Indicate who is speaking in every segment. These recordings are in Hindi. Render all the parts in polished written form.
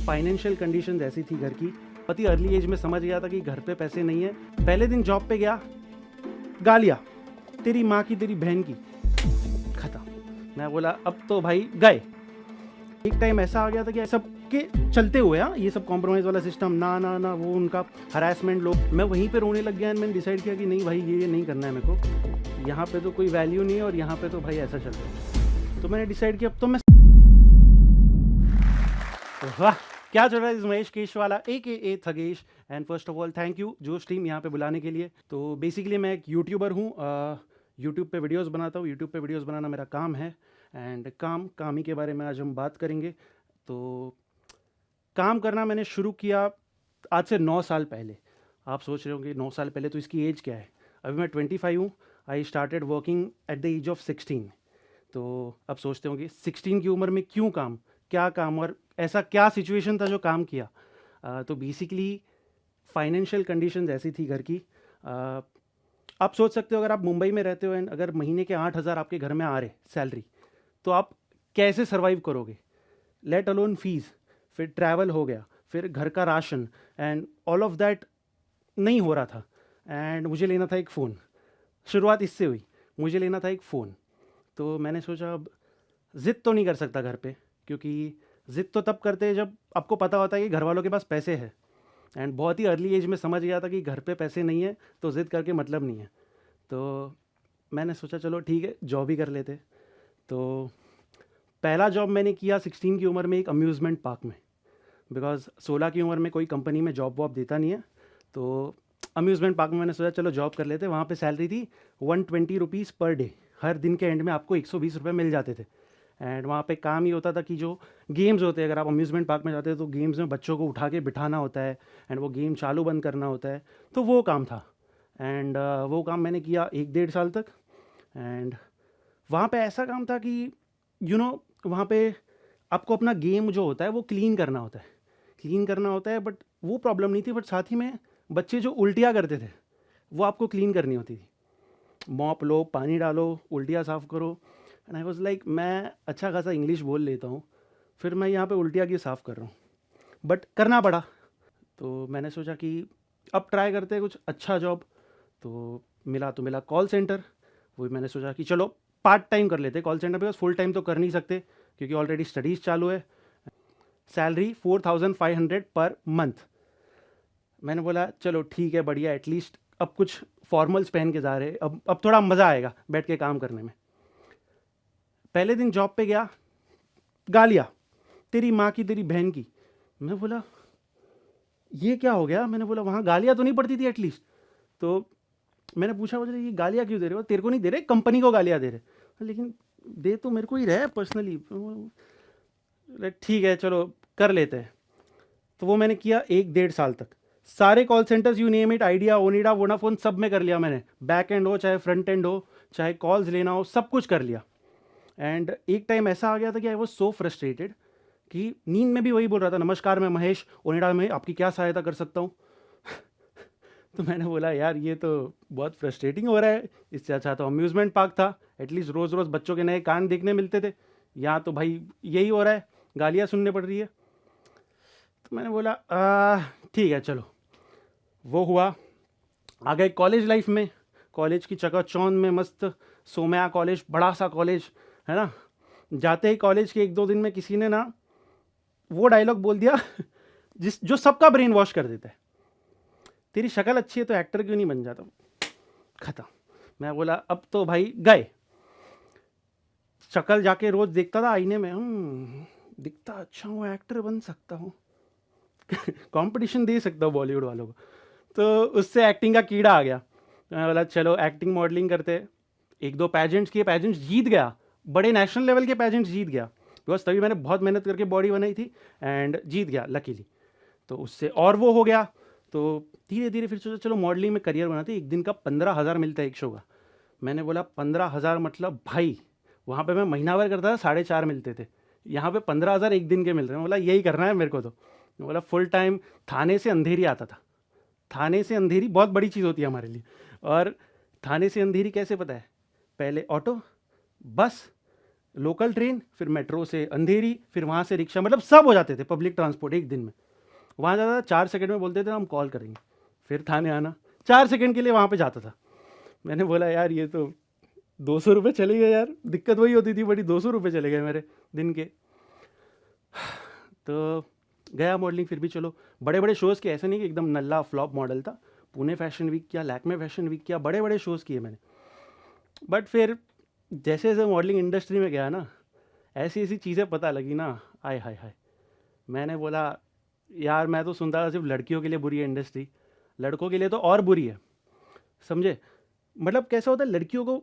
Speaker 1: फाइनेंशियल कंडीशंस ऐसी थी घर की, पति अर्ली एज में समझ गया था कि घर पे पैसे नहीं है। पहले दिन जॉब पे गया, गालियाँ, तेरी माँ की तेरी बहन की, खत्म। मैं बोला अब तो भाई गए। एक टाइम ऐसा आ गया था कि सबके चलते हुए ये सब कॉम्प्रोमाइज़ वाला सिस्टम ना ना ना, वो उनका हरासमेंट लोग, मैं वहीं पे रोने लग गया। एंड मैंने डिसाइड किया कि नहीं भाई ये नहीं करना है मेरे को, यहाँ पे तो कोई वैल्यू नहीं है और यहाँ पे तो भाई ऐसा चल रहा है। तो मैंने डिसाइड किया अब तो मैं वाह क्या चल रहा है। इस महेश केशवाला ए थगेश। And first of all thank you Josh team यहाँ पे बुलाने के लिए। तो बेसिकली मैं एक यूट्यूबर हूँ, यूट्यूब पे वीडियोस बनाता हूँ। यूट्यूब पे वीडियोस बनाना मेरा काम है। एंड काम ही के बारे में आज हम बात करेंगे। तो काम करना मैंने शुरू किया आज से 9 साल पहले। आप सोच रहे होंगे 9 साल पहले तो इसकी एज क्या है। अभी मैं 25 हूँ। I started working at the age of 16। तो अब सोचते होंगे 16 की उम्र में क्यों काम, क्या काम और ऐसा क्या सिचुएशन था जो काम किया। तो बेसिकली फाइनेंशियल कंडीशंस ऐसी थी घर की। आप सोच सकते हो अगर आप मुंबई में रहते हो एंड अगर महीने के 8,000 आपके घर में आ रहे सैलरी, तो आप कैसे सर्वाइव करोगे। लेट अलोन फीस, फिर ट्रैवल हो गया, फिर घर का ration and all of that नहीं हो रहा था। एंड मुझे लेना था एक फ़ोन। शुरुआत इससे हुई, मुझे लेना था एक फ़ोन। तो मैंने सोचा अब ज़िद तो नहीं कर सकता घर पे, क्योंकि ज़िद तो तब करते हैं जब आपको पता होता है कि घर वालों के पास पैसे हैं। एंड बहुत ही अर्ली एज में समझ गया था कि घर पे पैसे नहीं है तो ज़िद करके मतलब नहीं है। तो मैंने सोचा चलो ठीक है जॉब ही कर लेते। तो पहला जॉब मैंने किया 16 की उम्र में एक अम्यूज़मेंट पार्क में, बिकॉज़ 16 की उम्र में कोई कंपनी में जॉब वॉब देता नहीं है। तो अम्यूज़मेंट पार्क में मैंने सोचा चलो जॉब कर लेते। वहाँ पे सैलरी थी 120 रुपीज़ पर डे। हर दिन के एंड में आपको 120 रुपये मिल जाते थे। एंड वहाँ पे काम ही होता था कि जो गेम्स होते हैं, अगर आप अम्यूज़मेंट पार्क में जाते हो तो गेम्स में बच्चों को उठा के बिठाना होता है एंड वो गेम चालू बंद करना होता है। तो वो काम था। एंड वो काम मैंने किया 1 डेढ़ साल तक। एंड वहाँ पे ऐसा काम था कि वहाँ पे आपको अपना गेम जो होता है वो क्लीन करना होता है, बट वो प्रॉब्लम नहीं थी। बट साथ ही में बच्चे जो उल्टियाँ करते थे वो आपको क्लीन करनी होती थी। मॉप लो, पानी डालो, उल्टियाँ साफ़ करो। एंड आई वाज लाइक मैं अच्छा खासा इंग्लिश बोल लेता हूँ, फिर मैं यहाँ पे उल्टियाँ क्यों साफ़ कर रहा हूँ, बट करना पड़ा। तो मैंने सोचा कि अब ट्राई करते हैं कुछ अच्छा जॉब। तो मिला कॉल सेंटर। वही मैंने सोचा कि चलो पार्ट टाइम कर लेते call centre, because full time तो कर नहीं सकते क्योंकि ऑलरेडी स्टडीज़ चालू है। Salary 4,500 per month. मैंने बोला चलो ठीक है बढ़िया, एटलीस्ट अब कुछ फॉर्मल्स पहन के जा रहे, अब थोड़ा मज़ा आएगा बैठ के काम करने में। पहले दिन जॉब पे गया, गालियाँ, तेरी माँ की तेरी बहन की। मैं बोला ये क्या हो गया। मैंने बोला वहाँ गालियाँ तो नहीं पड़ती थी एटलीस्ट। तो मैंने पूछा बोले ये गालियाँ क्यों दे रहे हो, तेरे को नहीं दे रहे, कंपनी को गालियाँ दे रहे, लेकिन दे तो मेरे को ही रहे पर्सनली। ठीक है चलो कर लेते हैं। तो वो मैंने किया 1 डेढ़ साल तक। सारे call centres you name it, idea, Onida, Vodafone, सब में कर लिया मैंने। बैक एंड हो चाहे फ्रंट एंड हो, चाहे कॉल्स लेना हो, सब कुछ कर लिया। एंड एक टाइम ऐसा आ गया था कि आई वॉज सो फ्रस्ट्रेटेड कि नींद में भी वही बोल रहा था, नमस्कार मैं महेश, ओनिडा में आपकी क्या सहायता कर सकता हूँ। तो मैंने बोला यार ये तो बहुत फ्रस्ट्रेटिंग हो रहा है, इससे अच्छा तो अम्यूज़मेंट पार्क था, एटलीस्ट रोज़ रोज़ बच्चों के नए कान देखने मिलते थे। यहाँ तो भाई यही हो रहा है, गालियाँ सुनने पड़ रही है। तो मैंने बोला ठीक है चलो। वो हुआ, आ गए कॉलेज लाइफ में। कॉलेज की चकाचौंध में मस्त, सोम्या कॉलेज, बड़ा सा कॉलेज है ना। जाते ही कॉलेज के 1-2 दिन में किसी ने ना वो डायलॉग बोल दिया जो सबका ब्रेन वॉश कर देता है, तेरी शक्ल अच्छी है तो एक्टर क्यों नहीं बन जाता। खत्म। मैं बोला अब तो भाई गए। शक्ल जाके रोज देखता था आईने में, दिखता अच्छा हूँ, एक्टर बन सकता हूँ, कंपटीशन दे सकता हूँ बॉलीवुड वालों को। तो उससे एक्टिंग का कीड़ा आ गया। मैं बोला चलो एक्टिंग मॉडलिंग करते। 1-2 पैजेंट्स किए, पैजेंट्स जीत गया, बड़े नेशनल लेवल के पैजेंट्स जीत गया, बिकॉज तभी मैंने बहुत मेहनत करके बॉडी बनाई थी एंड जीत गया लकीली। तो उससे और वो हो गया। तो धीरे धीरे फिर सोचा चलो मॉडलिंग में करियर बनाते। एक दिन का 15,000 मिलता है एक शो का। मैंने बोला 15,000 मतलब भाई, वहाँ पे मैं महीना भर करता था 4.5 मिलते थे, यहाँ पे 15,000 एक दिन के मिल रहे हैं। बोला यही करना है मेरे को। तो बोला फुल टाइम थाने से अंधेरी आता था। थाने से अंधेरी बहुत बड़ी चीज़ होती है हमारे लिए। और थाने से अंधेरी कैसे पता है, पहले ऑटो, बस, लोकल ट्रेन, फिर मेट्रो से अंधेरी, फिर वहाँ से रिक्शा, मतलब सब हो जाते थे पब्लिक ट्रांसपोर्ट एक दिन में। वहाँ जाता था, 4 सेकंड में बोलते थे हम कॉल करेंगे, फिर थाने आना, 4 सेकंड के लिए वहाँ पे जाता था। मैंने बोला यार ये तो 200 रुपये चले गए यार, दिक्कत वही होती थी बड़ी, 200 रुपये चले गए मेरे दिन के। तो गया मॉडलिंग, फिर भी चलो बड़े बड़े शोज़ किए, ऐसा नहीं कि एकदम नल्ला फ्लॉप मॉडल था। पुणे फैशन वीक किया, लैक्मे फैशन वीक किया, बड़े बड़े शोज़ किए मैंने। बट फिर जैसे जैसे मॉडलिंग इंडस्ट्री में गया ना, ऐसी ऐसी चीज़ें पता लगी ना, आय हाय हाय। मैंने बोला यार मैं तो सुनता था सिर्फ लड़कियों के लिए बुरी है इंडस्ट्री, लड़कों के लिए तो और बुरी है, समझे। मतलब कैसा होता है, लड़कियों को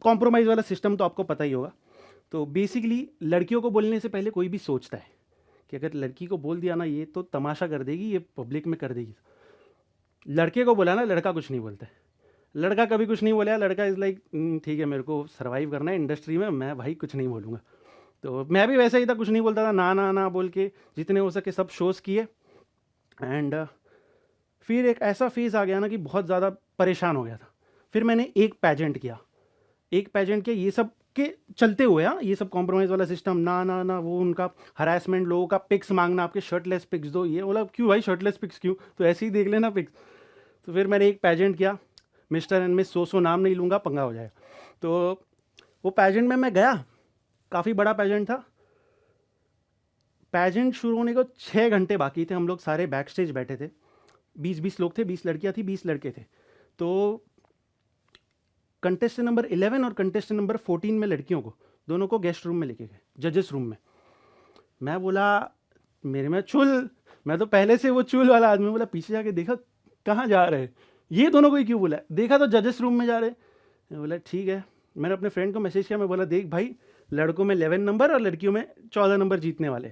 Speaker 1: कॉम्प्रोमाइज़ वाला सिस्टम तो आपको पता ही होगा। तो बेसिकली लड़कियों को बोलने से पहले कोई भी सोचता है कि अगर लड़की को बोल दिया ना ये तो तमाशा कर देगी, ये पब्लिक में कर देगी। लड़के को बोला ना, लड़का कुछ नहीं बोलता है। लड़का कभी कुछ नहीं बोला, लड़का इज़ लाइक ठीक है मेरे को सर्वाइव करना है इंडस्ट्री में, मैं भाई कुछ नहीं बोलूँगा। तो मैं भी वैसा ही था, कुछ नहीं बोलता था, ना ना ना बोल के जितने हो सके सब शोज़ किए। एंड फिर एक ऐसा फेज़ आ गया ना कि बहुत ज़्यादा परेशान हो गया था। फिर मैंने एक पैजेंट किया, ये सब के चलते हुए, हाँ ये सब कॉम्प्रोमाइज़ वाला सिस्टम, ना ना ना वो उनका हरासमेंट, लोगों का पिक्स मांगना, आपके शर्टलेस पिक्स दो, ये बोला क्यों भाई शर्टलेस पिक्स क्यों, तो ऐसे ही देख लेना पिक्स। तो फिर मैंने एक पैजेंट किया, मिस्टर एंड मिस सो नाम नहीं लूँगा, पंगा हो जाएगा। तो वो पैजेंट में मैं गया, काफ़ी बड़ा पैजेंट था। पैजेंट शुरू होने को 6 घंटे बाकी थे, हम लोग सारे बैक स्टेज बैठे थे, 20-20 लोग थे, 20 लड़कियां थी, 20 लड़के थे। तो कंटेस्टेंट नंबर 11 और कंटेस्टेंट नंबर 14 में लड़कियों को दोनों को गेस्ट रूम में लेके गए, जजेस रूम में। मैं बोला मेरे में चुल, मैं तो पहले से वो चुल वाला आदमी, बोला पीछे जाके देखा कहाँ जा रहे हैं ये दोनों को ही क्यों बुलाया, देखा तो जजेस रूम में जा रहे। मैं बोला ठीक है, मैंने अपने फ्रेंड को मैसेज किया, मैं बोला देख भाई लड़कों में 11 नंबर और लड़कियों में 14 नंबर जीतने वाले।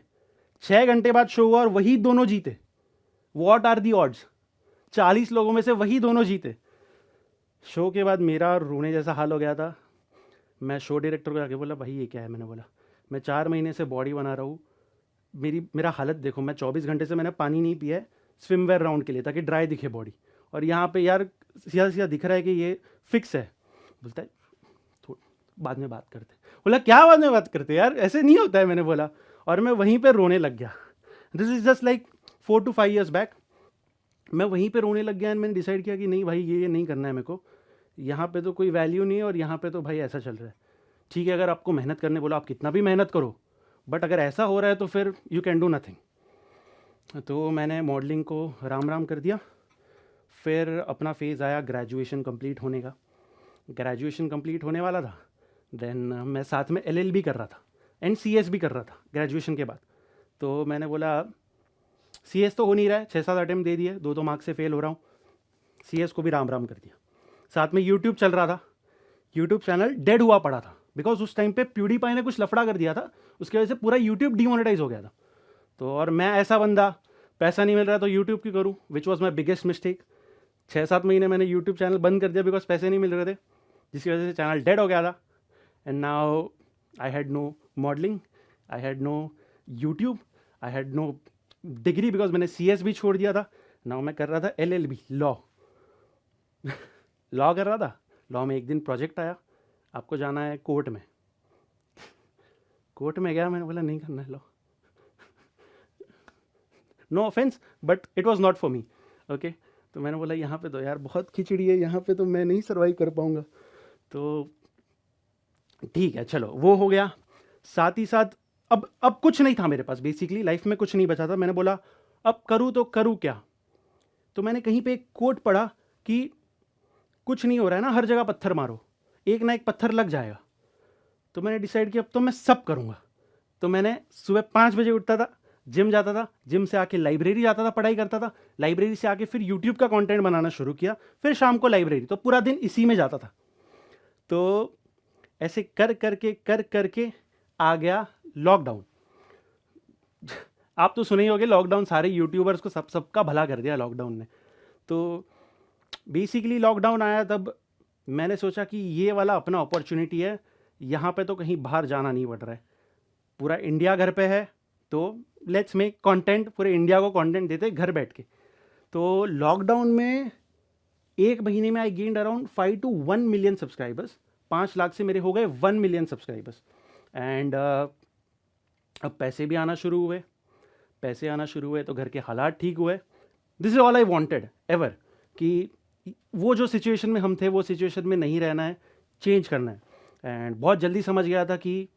Speaker 1: 6 घंटे बाद शो हुआ और वही दोनों जीते। व्हाट आर दी ऑड्स, 40 लोगों में से वही दोनों जीते। शो के बाद मेरा रोने जैसा हाल हो गया था। मैं शो डायरेक्टर को जाके बोला भाई ये क्या है, मैंने बोला मैं 4 महीने से बॉडी बना रहा हूँ, मेरा हालत देखो, मैं 24 घंटे से मैंने पानी नहीं पिया है स्विमवेयर राउंड के लिए ताकि ड्राई दिखे बॉडी, और यहाँ पे यार सीधा सीधा दिख रहा है कि ये फिक्स है। बोलता है बाद में बात करते। बोला क्या बाद में बात करते यार, ऐसे नहीं होता है, मैंने बोला। और मैं वहीं पे रोने लग गया। This is just like 4 to 5 years back. मैं वहीं पे रोने लग गया एंड मैंने डिसाइड किया कि नहीं भाई ये नहीं करना है मेरे को, यहाँ पे तो कोई वैल्यू नहीं है और यहाँ पे तो भाई ऐसा चल रहा है। ठीक है अगर आपको मेहनत करने बोला आप कितना भी मेहनत करो, बट अगर ऐसा हो रहा है तो फिर यू कैन डू नथिंग। तो मैंने मॉडलिंग को राम राम कर दिया। फिर अपना फेज़ आया ग्रेजुएशन कंप्लीट होने का। ग्रेजुएशन कंप्लीट होने वाला था, देन मैं साथ में LLB कर रहा था एंड CS भी कर रहा था ग्रेजुएशन के बाद। तो मैंने बोला CS तो हो नहीं रहा है, 6-7 अटेम्प्ट दे दिए, 2-2 मार्क्स से फेल हो रहा हूँ, CS को भी राम राम कर दिया। साथ में यूट्यूब चल रहा था, यूट्यूब चैनल डेड हुआ पड़ा था बिकॉज उस टाइम पे प्यूडीपाई ने कुछ लफड़ा कर दिया था, उसकी वजह से पूरा यूट्यूब डिमोनेटाइज हो गया था। तो और मैं ऐसा बंदा, पैसा नहीं मिल रहा तो यूट्यूब क्यों करूँ, which was my biggest mistake. 6-7 महीने मैंने यूट्यूब चैनल बंद कर दिया बिकॉज पैसे नहीं मिल रहे थे, जिसकी वजह से चैनल डेड हो गया था। And now I had no modelling, I had no YouTube, I had no degree because मैंने CS भी छोड़ दिया था। नाउ मैं कर रहा था LLB लॉ लॉ कर रहा था। लॉ में एक दिन प्रोजेक्ट आया, आपको जाना है कोर्ट में। कोर्ट में गया, मैंने बोला नहीं करना है law, no offence but it was not for me, okay. तो मैंने बोला यहाँ पे तो यार बहुत खिचड़ी है, यहाँ पे तो मैं नहीं सर्वाइव कर पाऊँगा। तो ठीक है चलो वो हो गया। साथ ही साथ अब कुछ नहीं था मेरे पास, बेसिकली लाइफ में कुछ नहीं बचा था। मैंने बोला अब करूँ तो करूँ क्या। तो मैंने कहीं पे एक कोट पढ़ा कि कुछ नहीं हो रहा है ना, हर जगह पत्थर मारो, एक ना एक पत्थर लग जाएगा। तो मैंने डिसाइड किया अब तो मैं सब करूँगा। तो मैंने सुबह 5 बजे उठता था, जिम जाता था, जिम से आके लाइब्रेरी जाता था, पढ़ाई करता था, लाइब्रेरी से आके फिर यूट्यूब का कंटेंट बनाना शुरू किया, फिर शाम को लाइब्रेरी, तो पूरा दिन इसी में जाता था। तो ऐसे कर करके आ गया लॉकडाउन। आप तो सुने ही होंगे लॉकडाउन, सारे यूट्यूबर्स को सबका भला कर दिया लॉकडाउन ने। तो बेसिकली लॉकडाउन आया तब मैंने सोचा कि ये वाला अपना अपॉर्चुनिटी है, यहाँ पे तो कहीं बाहर जाना नहीं पड़ रहा है, पूरा इंडिया घर पे है, तो लेट्स मेक कंटेंट, पूरे इंडिया को कंटेंट देते घर बैठ के। तो लॉकडाउन में 1 महीने में I gained around 5 to 1 million subscribers. 5 lakh से मेरे हो गए 1 million सब्सक्राइबर्स। एंड अब पैसे भी आना शुरू हुए, पैसे आना शुरू हुए तो घर के हालात ठीक हुए। This is all I wanted ever, कि वो जो सिचुएशन में हम थे वो सिचुएशन में नहीं रहना है, चेंज करना है। एंड बहुत जल्दी समझ गया था कि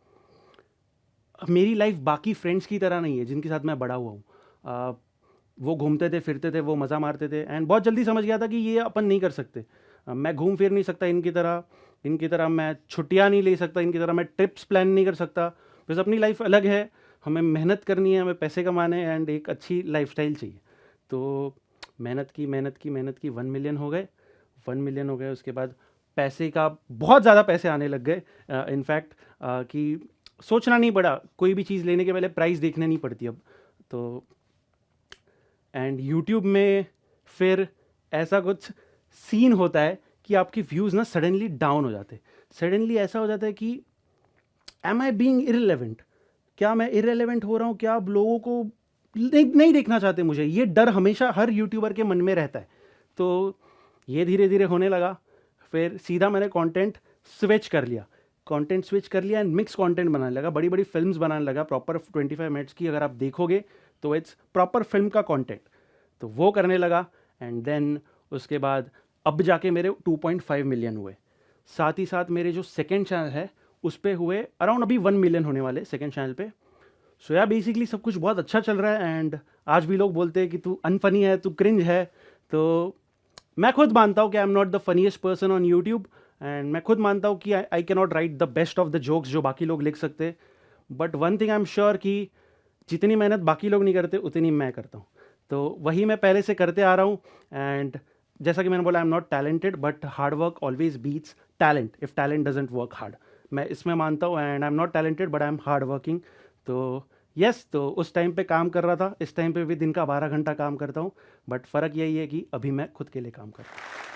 Speaker 1: मेरी लाइफ बाकी फ्रेंड्स की तरह नहीं है जिनके साथ मैं बड़ा हुआ हूँ। वो घूमते थे, फिरते थे, वो मज़ा मारते थे, एंड बहुत जल्दी समझ गया था कि ये अपन नहीं कर सकते। मैं घूम फिर नहीं सकता इनकी तरह मैं छुट्टियाँ नहीं ले सकता, इनकी तरह मैं ट्रिप्स प्लान नहीं कर सकता। बस अपनी लाइफ अलग है, हमें मेहनत करनी है, हमें पैसे कमाने हैं एंड एक अच्छी लाइफस्टाइल चाहिए। तो मेहनत की 1 मिलियन हो गए, 1 मिलियन हो गए। उसके बाद पैसे का बहुत ज़्यादा पैसे आने लग गए। इनफैक्ट कि सोचना नहीं पड़ा, कोई भी चीज़ लेने के पहले प्राइस देखने नहीं पड़ती अब तो। एंड यूट्यूब में फिर ऐसा कुछ सीन होता है कि आपके व्यूज़ ना सडनली डाउन हो जाते हैं। सडनली ऐसा हो जाता है कि एम आई बीइंग इररिलेवेंट, क्या मैं इररिलेवेंट हो रहा हूँ, क्या आप लोगों को नहीं देखना चाहते मुझे। ये डर हमेशा हर यूट्यूबर के मन में रहता है। तो ये धीरे धीरे होने लगा। फिर सीधा मैंने कंटेंट स्विच कर लिया एंड मिक्स कंटेंट बनाने लगा, बड़ी बड़ी फिल्म्स बनाने लगा, प्रॉपर 25 मिनट्स की अगर आप देखोगे तो इट्स प्रॉपर फिल्म का कंटेंट। तो वो करने लगा एंड देन उसके बाद अब जाके मेरे 2.5 मिलियन हुए। साथ ही साथ मेरे जो सेकेंड चैनल है उस पर हुए अराउंड अभी 1 मिलियन होने वाले सेकेंड चैनल पे। सो या बेसिकली सब कुछ बहुत अच्छा चल रहा है। एंड आज भी लोग बोलते हैं कि तू अनफनी है, तू क्रिंज है। तो मैं खुद मानता हूँ कि आई am not the funniest person on YouTube, and मैं खुद मानता हूँ कि I can not right the best of the jokes जो बाकी लोग लिख सकते। But one thing I am sure कि जितनी मेहनत बाकी लोग नहीं करते उतनी मैं करता हूँ। तो वही मैं पहले से करते आ रहा हूँ। एंड जैसा कि मैंने बोला, I am not talented but hard work always beats talent if talent doesn't work hard. मैं इसमें मानता हूँ and I am not talented but I am hard working. तो यस, तो उस टाइम पे काम कर रहा था, इस टाइम पे भी दिन का 12 घंटा काम करता हूँ। बट फ़र्क यही है कि अभी मैं खुद के लिए काम कर रहा हूँ।